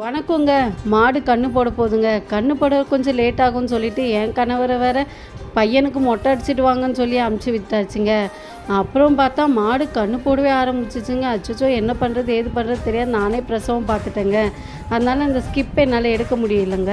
வணக்கங்க. மாடு கன்று போட போகுதுங்க. கன்று போட கொஞ்சம் லேட் ஆகும்னு சொல்லிட்டு என் கணவரை வேற பையனுக்கு மொட்டை அடிச்சிட்டு வாங்கன்னு சொல்லி அமுச்சு விட்டாச்சுங்க. அப்புறம் பார்த்தா மாடு கன்று போடவே ஆரம்பிச்சிச்சுங்க. அச்சச்சோ, என்ன பண்ணுறது ஏது பண்ணுறது தெரியாது. நானே பிரசவம் பார்த்துட்டேங்க. அதனால் இந்த ஸ்கிப் என்னால் எடுக்க முடியலைங்க.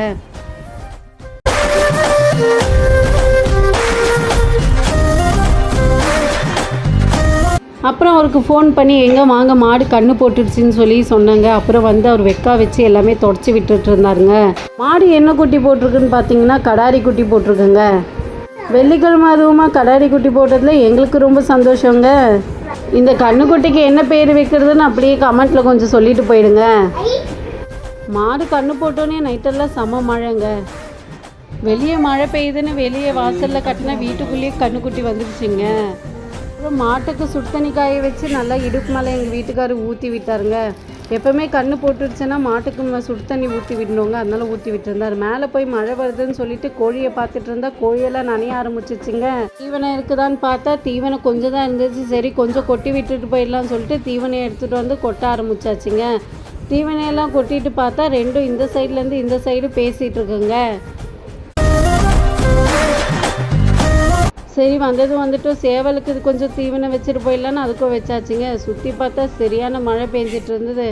அப்புறம் அவருக்கு ஃபோன் பண்ணி எங்கே வாங்க மாடு கன்று போட்டுடுச்சின்னு சொல்லி சொன்னாங்க. அப்புறம் வந்து அவர் வெக்கா வச்சு எல்லாமே தொடச்சி விட்டுட்டு இருந்தாருங்க. மாடு என்ன குட்டி போட்டிருக்குன்னு பார்த்தீங்கன்னா கடாரி குட்டி போட்டிருக்குங்க. வெள்ளிக்கிழமை அதுவுமா கடாரி குட்டி போட்டதில் எங்களுக்கு ரொம்ப சந்தோஷங்க. இந்த கன்றுக்குட்டிக்கு என்ன பேர் வைக்கிறதுன்னு அப்படியே கமெண்ட்டில் கொஞ்சம் சொல்லிட்டு போயிடுங்க. மாடு கன்று போட்டோன்னே நைட்டெல்லாம் செம மழைங்க. வெளியே மழை பெய்யுதுன்னு வெளியே வாசலில் கட்டினா வீட்டுக்குள்ளேயே கன்றுக்குட்டி வந்துடுச்சுங்க. அப்புறம் மாட்டுக்கு சுடுதண்ணி காய வச்சு நல்லா இடுப்பு மேலே எங்கள் வீட்டுக்காரர் ஊற்றி விட்டாருங்க. எப்போவுமே கன்று போட்டுடுச்சுன்னா மாட்டுக்கு சுடு தண்ணி ஊற்றி விடணுங்க. அதனால ஊற்றி விட்டுருந்தார். மேலே போய் மழை வருதுன்னு சொல்லிட்டு கோழியை பார்த்துட்டு இருந்தா கோழியெல்லாம் நனைய ஆரம்பிச்சிச்சுங்க. தீவனம் இருக்குதான்னு பார்த்தா தீவனம் கொஞ்சம் தான் இருந்துச்சு. சரி கொஞ்சம் கொட்டி விட்டுட்டு போயிடலாம்னு சொல்லிட்டு தீவனம் எடுத்துகிட்டு வந்து கொட்ட ஆரம்பிச்சாச்சுங்க. தீவனையெல்லாம் கொட்டிட்டு பார்த்தா ரெண்டும் இந்த சைட்லேருந்து இந்த சைடு பேசிகிட்டு இருக்குங்க. சரி வந்துட்டு சேவலுக்கு இது கொஞ்சம் தீவனம் வச்சுட்டு போயிடலான்னு அதுக்கும் வச்சாச்சுங்க. சுற்றி பார்த்தா சரியான மழை பெஞ்சிட்டு இருந்தது.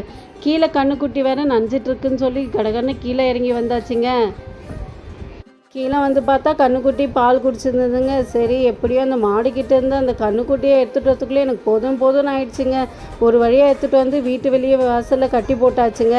கீழே கன்றுக்குட்டி வேற நனைஞ்சிட்ருக்குன்னு சொல்லி கடகடன்னு கீழே இறங்கி வந்தாச்சுங்க. கீழே வந்து பார்த்தா கன்றுக்குட்டி பால் குடிச்சிருந்ததுங்க. சரி எப்படியோ அந்த மாடுக்கிட்ட இருந்து அந்த கன்றுக்குட்டியை எடுத்துகிட்டு வரத்துக்குள்ளே எனக்கு போதும்னு ஆயிடுச்சுங்க. ஒரு வழியாக எடுத்துகிட்டு வந்து வீட்டு வெளியே வாசலில் கட்டி போட்டாச்சுங்க.